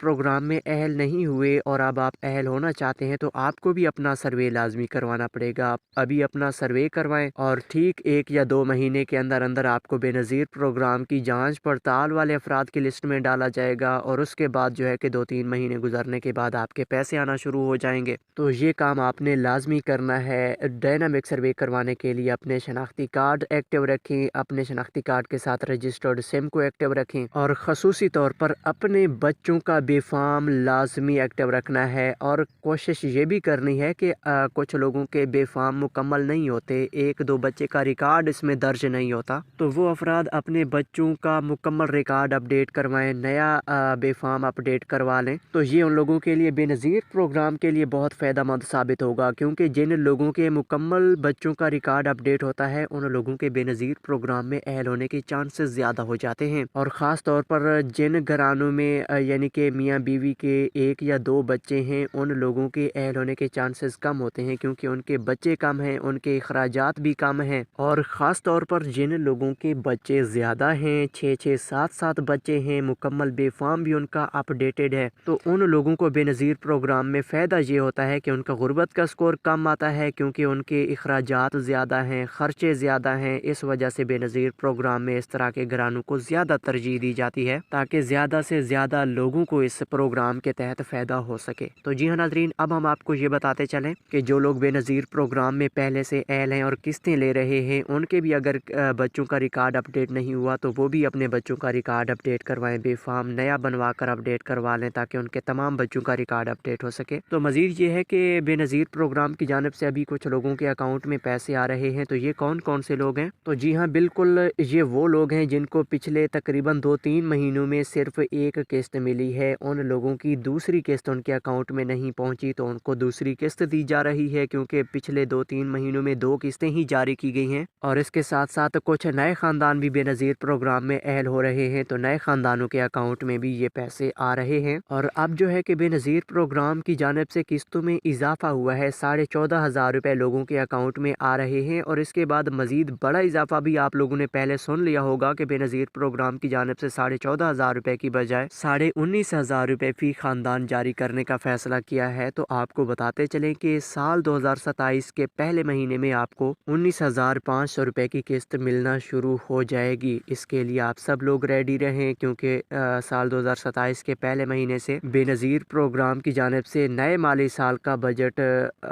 Programme میں اہل نہیں ہوئے اور اب آپ اہل ہونا چاہتے ہیں تو آپ کو بھی اپنا سروے لازمی کروانا پڑے گا۔ آپ ابھی اپنا سروے کروائیں اور ٹھیک 1 یا 2 مہینے کے اندر اندر آپ کو بے نظیر پروگرام کی جانچ پڑتال والے افراد کی لسٹ میں ڈالا جائے گا، اور اس کے بعد جو ہے کہ 2-3 مہینے گزرنے کے بعد آپ کے پیسے آنا شروع ہو جائیں گے۔ تو یہ کام آپ نے لازمی کرنا ہے۔ ڈائنامک سروے کروانے کے لیے اپنے شناختی کارڈ ایکٹیو رکھیں، اپنے شناختی کارڈ کے ساتھ رجسٹرڈ سم کو ایکٹیو رکھیں، اور خصوصی طور پر اپنے بچوں کا بے فارم لازمی ایکٹیو رکھنا ہے۔ اور کوشش یہ بھی کرنی ہے کہ کچھ لوگوں کے بے فارم مکمل نہیں ہوتے، 1-2 بچے کا ریکارڈ اس میں درج نہیں ہوتا، تو وہ افراد اپنے بچوں کا مکمل ریکارڈ اپڈیٹ کروائیں، نیا بے فارم اپڈیٹ کروا لیں۔ تو یہ ان لوگوں کے لیے بے نظیر پروگرام کے لیے بہت فائدہ مند ثابت ہوگا، کیونکہ جن لوگوں کے مکمل بچوں کا ریکارڈ اپڈیٹ ہوتا ہے ان لوگوں کے بے نظیر پروگرام میں اہل ہونے کے چانسز زیادہ ہو جاتے ہیں۔ اور خاص طور پر جن گھرانوں میں یعنی کہ میاں بیوی کے 1 یا 2 بچے ہیں، ان لوگوں کے اہل ہونے کے چانسز کم ہوتے ہیں، کیونکہ ان کے بچے کم ہیں، ان کے اخراجات بھی کم ہیں۔ اور خاص طور پر جن لوگوں کے بچے زیادہ ہیں، 6-6 7-7 بچے ہیں، مکمل بے فارم بھی ان کا اپڈیٹڈ ہے، تو ان لوگوں کو بے نظیر پروگرام میں فائدہ یہ ہوتا ہے کہ ان کا غربت کا سکور کم آتا ہے، کیونکہ ان کے اخراجات زیادہ ہیں، خرچے زیادہ ہیں۔ اس وجہ سے بے نظیر پروگرام میں اس طرح کے گھرانوں کو زیادہ ترجیح دی جاتی ہے، تاکہ زیادہ سے زیادہ لوگوں کو اس پروگرام کے تحت فائدہ ہو سکے۔ تو جی ہاں ناظرین، اب ہم آپ کو یہ بتاتے چلیں کہ جو لوگ بے نظیر پروگرام میں پہلے سے اہل ہیں اور قسطیں لے رہے ہیں، ان کے بھی اگر بچوں کا ریکارڈ اپڈیٹ نہیں ہوا تو وہ بھی اپنے بچوں کا ریکارڈ اپڈیٹ کروائیں، بے فارم نیا بنوا کر اپڈیٹ کروا لیں، تاکہ ان کے تمام بچوں کا ریکارڈ اپڈیٹ ہو سکے۔ تو مزید یہ ہے کہ بے نظیر پروگرام کی جانب سے ابھی کچھ لوگوں کے اکاؤنٹ میں پیسے آ رہے ہیں، تو یہ کون کون سے لوگ ہیں؟ تو جی ہاں بالکل، یہ وہ لوگ ہیں جن کو پچھلے تقریباً 2-3 مہینوں میں صرف ایک قسط ملی ہے۔ ان لوگوں کی دوسری قسط ان کے اکاؤنٹ میں نہیں پہنچی، تو ان کو دوسری قسط دی جا رہی ہے، کیونکہ پچھلے 2-3 مہینوں میں 2 قسطیں ہی جاری کی گئی ہیں۔ اور اس کے ساتھ ساتھ کچھ نئے خاندان بھی بے نظیر پروگرام میں اہل ہو رہے ہیں، تو نئے خاندانوں کے اکاؤنٹ میں بھی یہ پیسے آ رہے ہیں۔ اور اب جو ہے کہ بے نظیر پروگرام کی جانب سے قسطوں میں اضافہ ہوا ہے، 14,500 روپے لوگوں کے اکاؤنٹ میں آ رہے ہیں۔ اور اس کے بعد مزید بڑا اضافہ بھی آپ لوگوں نے پہلے سن لیا ہوگا کہ بے نظیر پروگرام کی جانب سے 14,500 روپے کی بجائے 19,500 روپے فی خاندان جاری کرنے کا فیصلہ کیا ہے۔ تو آپ کو بتاتے چلیں کہ سال 2027 کے پہلے مہینے میں آپ کو 19,500 روپے کی قسط ملنا شروع ہو جائے گی۔ اس کے لیے آپ سب لوگ ریڈی رہیں، کیونکہ سال 2027 کے پہلے مہینے سے بے نظیر پروگرام کی جانب سے نئے مالی سال کا بجٹ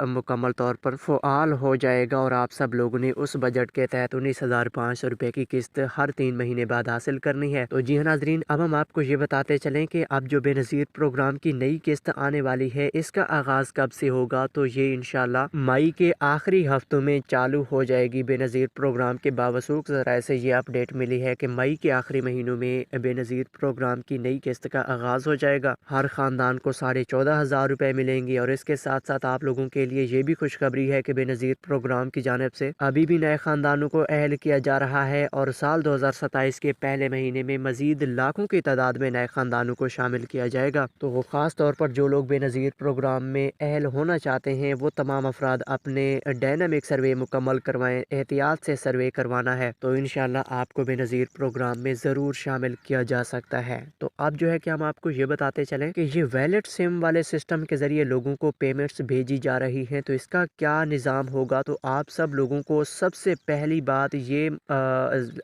مکمل طور پر فعال ہو جائے گا، اور آپ سب لوگوں نے اس بجٹ کے تحت 19,500 روپے کی قسط ہر 3 مہینے بعد حاصل کرنی ہے۔ تو جی ہاں ناظرین، اب ہم آپ کو یہ بتاتے چلیں کہ اب جو بے نظیر پروگرام کی نئی قسط آنے والی ہے، اس کا آغاز کب سے ہوگا؟ تو یہ انشاءاللہ مئی کے آخری ہفتوں میں چالو ہو جائے گی۔ بے نظیر پروگرام کے باوثوق ذرائع سے یہ اپڈیٹ ملی ہے کہ مئی کے آخری مہینوں میں بے نظیر پروگرام کی نئی قسط کا آغاز ہو جائے گا۔ ہر خاندان کو 14,500 روپے ملیں گے، اور اس کے ساتھ ساتھ آپ لوگوں کے لیے یہ بھی خوشخبری ہے کہ بے نظیر پروگرام کی جانب سے ابھی بھی نئے خاندانوں کو اہل کیا جا رہا ہے، اور سال 2027 کے پہلے مہینے میں مزید لاکھوں کی تعداد میں نئے خاندانوں کو شامل کیا جائے گا۔ تو وہ خاص طور پر جو لوگ بے نظیر پروگرام میں اہل ہونا چاہتے ہیں، وہ تمام افراد اپنے ڈائنامک سروے مکمل کروائیں، احتیاط سے سروے کروانا ہے، تو انشاءاللہ آپ کو بے نظیر پروگرام میں ضرور شامل کیا جا سکتا ہے۔ تو اب جو ہے کہ ہم آپ کو یہ بتاتے چلیں کہ یہ ویلٹ سم والے سسٹم کے ذریعے لوگوں کو پیمنٹس بھیجی جا رہی ہیں، تو اس کا کیا نظام ہوگا؟ تو آپ سب لوگوں کو سب سے پہلی بات یہ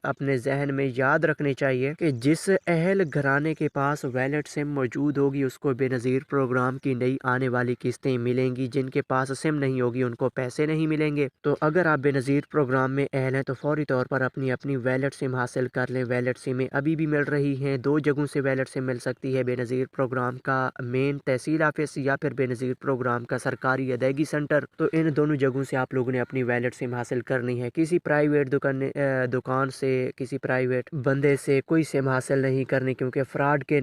اپنے ذہن میں یاد رکھنی چاہیے کہ جس اہل گھرانے کے پاس ویلٹ سم موجود ہوگی، اس کو بے نظیر پروگرام کی نئی آنے والی قسطیں ملیں گی۔ جن کے پاس سم نہیں ہوگی، ان کو پیسے نہیں ملیں گے۔ تو اگر آپ بے نظیر پروگرام میں اہل ہیں تو فوری طور پر اپنی ویلٹ سم حاصل کر لیں۔ ویلٹ سمیں ابھی بھی مل رہی ہیں، 2 جگہوں سے ویلٹ سم مل سکتی ہے: بے نظیر پروگرام کا مین تحصیل آفس یا پھر بے نظیر پروگرام کا سرکاری ادائیگی سینٹر۔ تو ان دونوں جگہوں سے آپ لوگوں نے اپنی ویلٹ سم حاصل کرنی ہے۔ کسی پرائیویٹ دکان سے، کسی پرائیویٹ بندے سے کوئی سم حاصل نہیں کرنی، کیونکہ فراڈ کے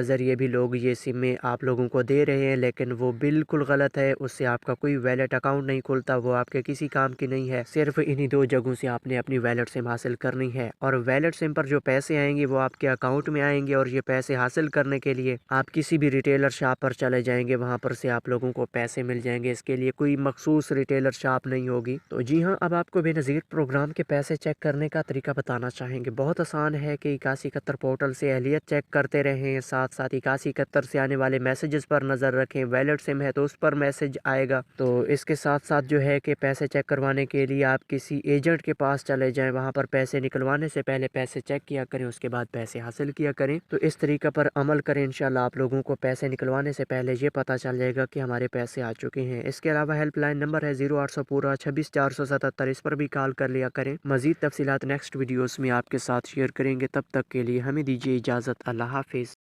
ذریعے بھی لوگ یہ سمیں آپ لوگوں کو دے رہے ہیں، لیکن وہ بالکل غلط ہے۔ اس سے آپ کا کوئی ویلٹ اکاؤنٹ نہیں کھلتا، وہ آپ کے کسی کام کی نہیں ہے۔ صرف انہی 2 جگہوں سے آپ نے اپنی ویلٹ سم حاصل کرنی ہے، اور ویلٹ سم پر جو پیسے آئیں گے وہ آپ کے اکاؤنٹ میں آئیں گے، اور یہ پیسے حاصل کرنے کے لیے آپ کسی بھی ریٹیلر شاپ پر چلے جائیں گے، وہاں پر سے آپ لوگوں کو پیسے مل جائیں گے۔ اس کے لیے کوئی مخصوص ریٹیلر شاپ نہیں ہوگی۔ تو جی ہاں، اب آپ کو بے نظیر پروگرام کے پیسے چیک کرنے کا طریقہ بتانا چاہیں گے، بہت آسان ہے کہ 8171 پورٹل سے اہلیت چیک کرتے رہیں، ساتھ ساتھ 8171 سے آنے والے میسیجز پر نظر رکھیں۔ ویلٹ سم ہے تو اس پر میسج آئے گا۔ تو اس کے ساتھ ساتھ جو ہے کہ پیسے چیک کروانے کے لیے آپ کسی ایجنٹ کے پاس چلے جائیں، وہاں پر پیسے نکلوانے سے پہلے پیسے چیک کیا کریں، اس کے بعد پیسے حاصل کیا کریں۔ تو اس طریقہ پر عمل کریں، انشاءاللہ آپ لوگوں کو پیسے نکلوانے سے پہلے یہ پتہ چل جائے گا کہ ہمارے پیسے آ چکے ہیں۔ اس کے علاوہ ہیلپ لائن نمبر ہے 0800 پورا 26477، اس پر بھی کال کر لیا کریں۔ مزید تفصیلات نیکسٹ ویڈیوز میں آپ کے ساتھ شیئر کریں گے، تب تک کے لیے ہمیں دیجیے اجازت۔ اللہ حافظ۔